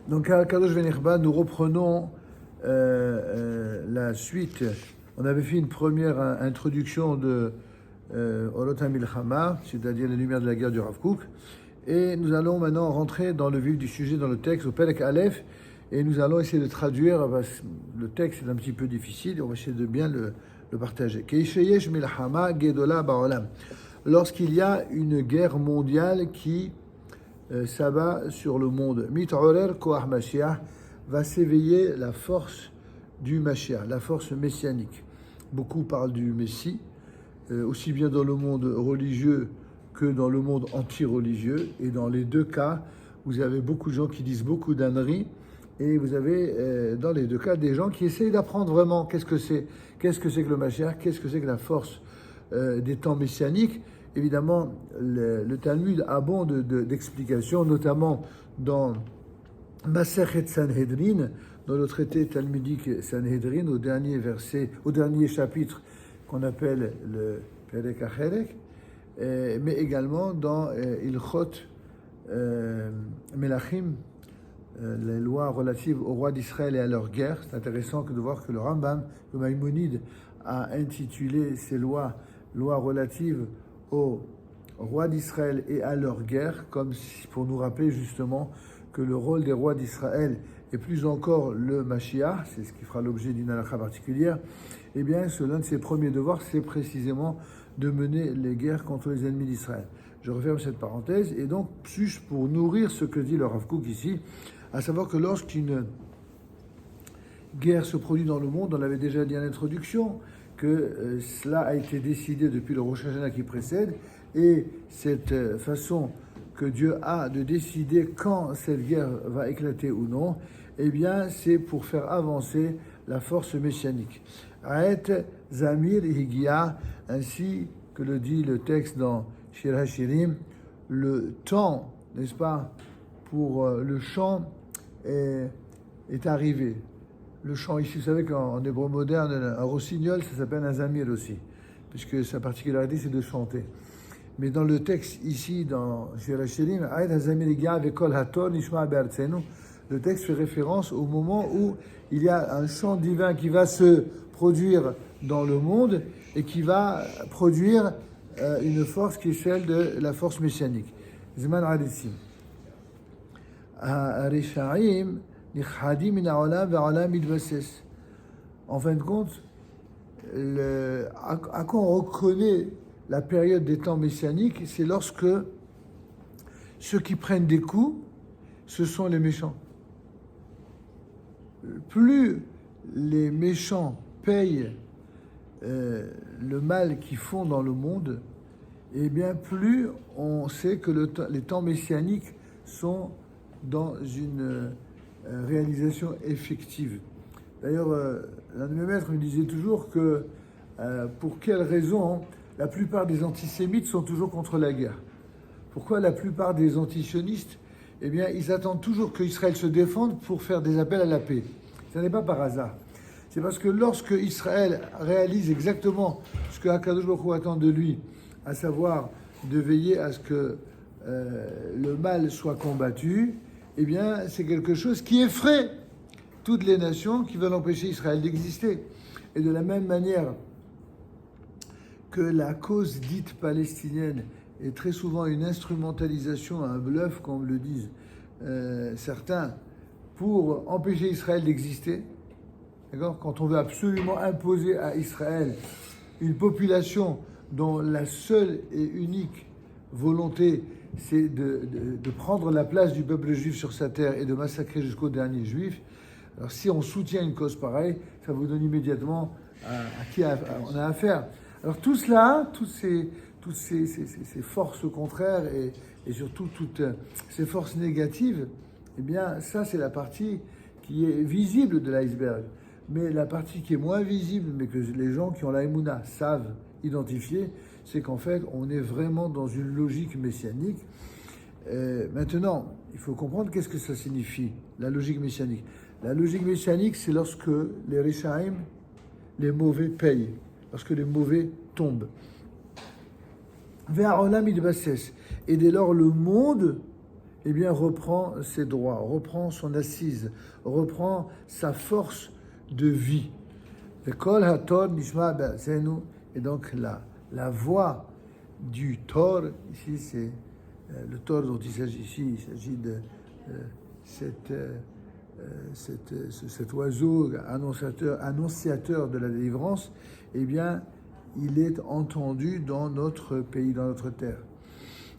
Donc, à Kadosh Venirba, nous reprenons la suite. On avait fait une première introduction de Orot HaMilchama, c'est-à-dire les lumières de la guerre du Rav Kook. Et nous allons maintenant rentrer dans le vif du sujet, dans le texte, au Perek Aleph, et nous allons essayer de traduire. Le texte est un petit peu difficile, et on va essayer de bien le partager. Keisheyesh Milchama Gedola Ba'olam. Lorsqu'il y a une guerre mondiale qui s'abat sur le monde, Mit'orer Koach Mashiach, va s'éveiller la force du Mashiach, la force messianique. Beaucoup parlent du Messie, aussi bien dans le monde religieux que dans le monde anti-religieux. Et dans les deux cas, vous avez beaucoup de gens qui disent beaucoup d'âneries. Et vous avez dans les deux cas des gens qui essayent d'apprendre vraiment qu'est-ce que c'est que le Mashiach, qu'est-ce que c'est que la force des temps messianiques. Évidemment, le Talmud abonde d'explications, notamment dans Masechet Sanhedrin, dans le traité talmudique Sanhedrin, au dernier verset, au dernier chapitre qu'on appelle le Perek HaChelek, mais également dans Ilchot Melachim, les lois relatives aux rois d'Israël et à leur guerre. C'est intéressant de voir que le Rambam, le Maïmonide, a intitulé ces lois relatives aux rois d'Israël et à leur guerre, comme pour nous rappeler justement que le rôle des rois d'Israël et plus encore le Mashiach, c'est ce qui fera l'objet d'une halakha particulière, eh bien, l'un de ses premiers devoirs, c'est précisément de mener les guerres contre les ennemis d'Israël. Je referme cette parenthèse, et donc, plus pour nourrir ce que dit le Rav Kook ici, à savoir que lorsqu'une guerre se produit dans le monde, on l'avait déjà dit en introduction, que cela a été décidé depuis le Rosh Hashanah qui précède, et cette façon que Dieu a de décider quand cette guerre va éclater ou non, eh bien, c'est pour faire avancer la force messianique. Aet Zamir Higia, ainsi que le dit le texte dans Shir HaShirim, le temps, n'est-ce pas, pour le chant est arrivé. Le chant ici, vous savez qu'en hébreu moderne, un rossignol, ça s'appelle un zamir aussi, puisque sa particularité, c'est de chanter. Mais dans le texte ici, dans Shir HaShirim, le texte fait référence au moment où il y a un chant divin qui va se produire dans le monde et qui va produire une force qui est celle de la force messianique. Zman Hadithim. En fin de compte, à quoi on reconnaît la période des temps messianiques, c'est lorsque ceux qui prennent des coups, ce sont les méchants. Plus les méchants payent le mal qu'ils font dans le monde, et bien plus on sait que les temps messianiques sont dans une réalisation effective. D'ailleurs, l'un de mes maîtres me disait toujours que pour quelle raison la plupart des antisémites sont toujours contre la guerre. Pourquoi la plupart des antisionistes, eh bien, ils attendent toujours qu'Israël se défende pour faire des appels à la paix. Ce n'est pas par hasard. C'est parce que lorsque Israël réalise exactement ce que Akadosh Baruch Hu attend de lui, à savoir de veiller à ce que le mal soit combattu, eh bien, c'est quelque chose qui effraie toutes les nations qui veulent empêcher Israël d'exister. Et de la même manière que la cause dite palestinienne est très souvent une instrumentalisation, un bluff, comme le disent certains, pour empêcher Israël d'exister. D'accord ? Quand on veut absolument imposer à Israël une population dont la seule et unique volonté, c'est de prendre la place du peuple juif sur sa terre et de massacrer jusqu'au dernier juif. Alors si on soutient une cause pareille, ça vous donne immédiatement à qui on a affaire. Alors tout cela, toutes ces forces contraires et surtout toutes ces forces négatives, eh bien ça c'est la partie qui est visible de l'iceberg. Mais la partie qui est moins visible, mais que les gens qui ont la Emouna savent identifier, c'est qu'en fait, on est vraiment dans une logique messianique. Maintenant, il faut comprendre qu'est-ce que ça signifie, la logique messianique. La logique messianique, c'est lorsque les Rishaim, les mauvais payent, lorsque les mauvais tombent. Vers Olam Idbasses. Et dès lors, le monde eh bien, reprend ses droits, reprend son assise, reprend sa force de vie. Kol hator nishma be'atzenu, et donc la voix du Tor, ici c'est le Tor dont il s'agit ici, il s'agit de cet oiseau annonciateur de la délivrance, eh bien, il est entendu dans notre pays, dans notre terre.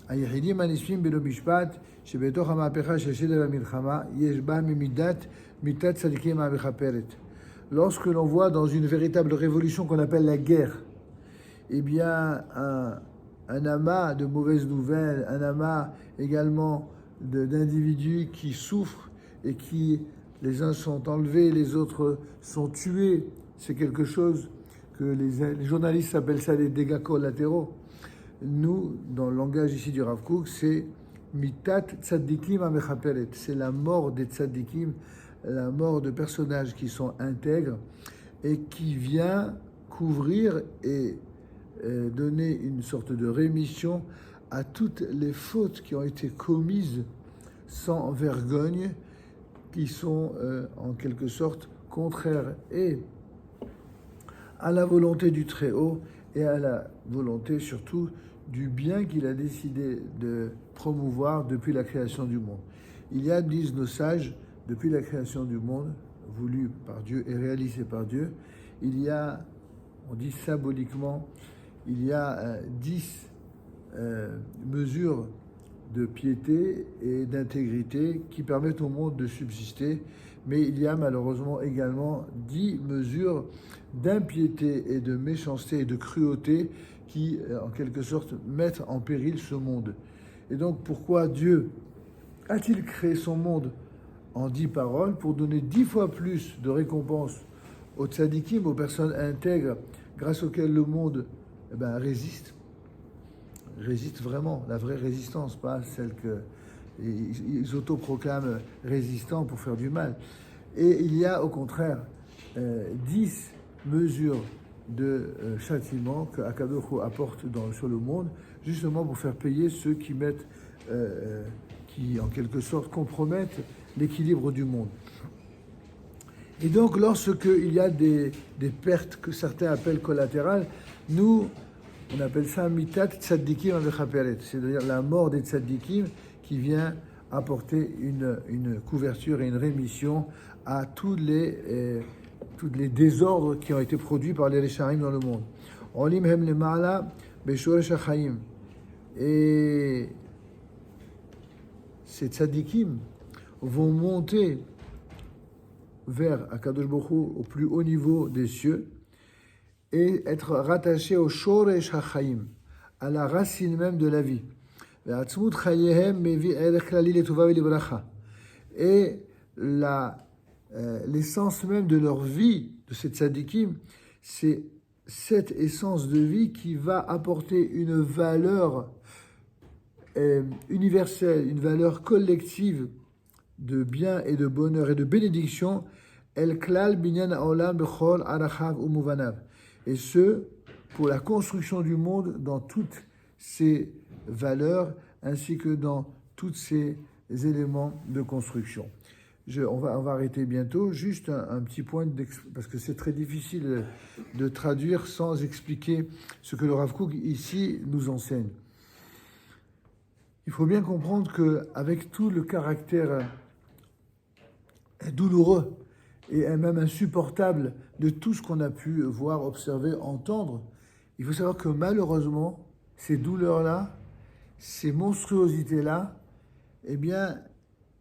היחידים הנשפים בלא משפט, שבתוך המהפכה של שדר המלחמה, יש בה מיתת צדיקים המכפרת. Lorsque l'on voit dans une véritable révolution qu'on appelle la guerre, eh bien, un amas de mauvaises nouvelles, un amas également d'individus qui souffrent et qui, les uns sont enlevés, les autres sont tués. C'est quelque chose que les journalistes appellent ça des dégâts collatéraux. Nous, dans le langage ici du Rav Kook, c'est mitat tzadikim amechaperet. C'est la mort des tzadikim, la mort de personnages qui sont intègres et qui vient couvrir et donner une sorte de rémission à toutes les fautes qui ont été commises sans vergogne, qui sont en quelque sorte contraires et à la volonté du Très-Haut et à la volonté surtout du bien qu'il a décidé de promouvoir depuis la création du monde. Il y a, disent nos sages, depuis la création du monde, voulu par Dieu et réalisé par Dieu, il y a, on dit symboliquement, il y a 10 mesures de piété et d'intégrité qui permettent au monde de subsister, mais il y a malheureusement également 10 mesures d'impiété et de méchanceté et de cruauté qui, en quelque sorte, mettent en péril ce monde. Et donc, pourquoi Dieu a-t-il créé son monde en 10 paroles? Pour donner 10 fois plus de récompenses aux tzadikim, aux personnes intègres, grâce auxquelles le monde résiste vraiment, la vraie résistance, pas celle qu'ils autoproclament résistants pour faire du mal. Et il y a au contraire 10 mesures de châtiment que Akadosh apporte sur le monde, justement pour faire payer ceux qui mettent, qui en quelque sorte compromettent l'équilibre du monde. Et donc, lorsqu'il y a des pertes que certains appellent collatérales, nous, on appelle ça mitat tzadikim amechaperet, c'est-à-dire la mort des tzadikim qui vient apporter une couverture et une rémission à tous les désordres qui ont été produits par les Rishaim dans le monde. Olim hem lema'ala beshoresh hachaim. Et ces tzadikim vont monter vers Akadosh Baruch Hu, au plus haut niveau des cieux, et être rattachés au shoresh hachaim, à la racine même de la vie. Et l'essence même de leur vie, de ces tzadikim, c'est cette essence de vie qui va apporter une valeur universelle, une valeur collective de bien et de bonheur et de bénédiction, el klal binyan haolam bechol arachav umuvanav, et ce pour la construction du monde dans toutes ses valeurs ainsi que dans tous ses éléments de construction. On va arrêter bientôt. Juste un petit point, parce que c'est très difficile de traduire sans expliquer ce que le Rav Kook ici nous enseigne. Il faut bien comprendre qu'avec tout le caractère douloureux et même insupportable de tout ce qu'on a pu voir, observer, entendre, il faut savoir que malheureusement, ces douleurs-là, ces monstruosités-là, eh bien,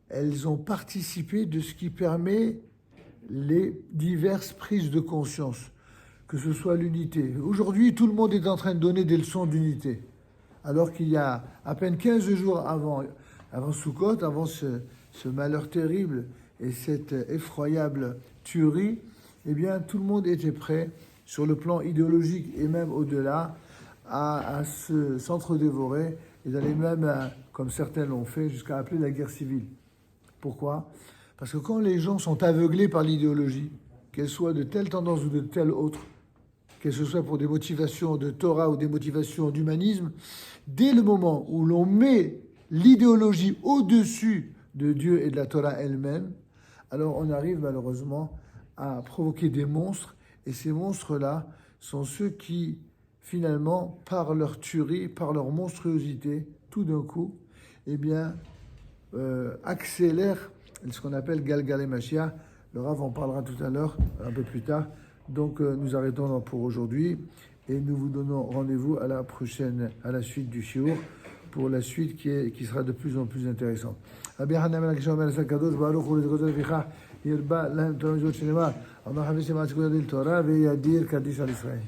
elles ont participé de ce qui permet les diverses prises de conscience, que ce soit l'unité. Aujourd'hui, tout le monde est en train de donner des leçons d'unité, alors qu'il y a à peine 15 jours avant Sukkot, avant ce malheur terrible et cette effroyable tuerie, eh bien, tout le monde était prêt, sur le plan idéologique et même au-delà, à s'entre-dévorer et d'aller même, comme certains l'ont fait, jusqu'à appeler la guerre civile. Pourquoi ? Parce que quand les gens sont aveuglés par l'idéologie, qu'elle soit de telle tendance ou de telle autre, qu'elle ce soit pour des motivations de Torah ou des motivations d'humanisme, dès le moment où l'on met l'idéologie au-dessus de Dieu et de la Torah elle-même, alors on arrive malheureusement à provoquer des monstres, et ces monstres-là sont ceux qui, finalement, par leur tuerie, par leur monstruosité, tout d'un coup, eh bien, accélèrent ce qu'on appelle Galgal et Mashiach. Le Rav en parlera tout à l'heure, un peu plus tard. Donc nous arrêtons pour aujourd'hui et nous vous donnons rendez-vous à la prochaine, à la suite du shiur, pour la suite qui sera de plus en plus intéressante. ירבה להם תורה מזאת שנאמר, אמר חפש למעט שכולה דין תורה וידיר קדיש על ישראל.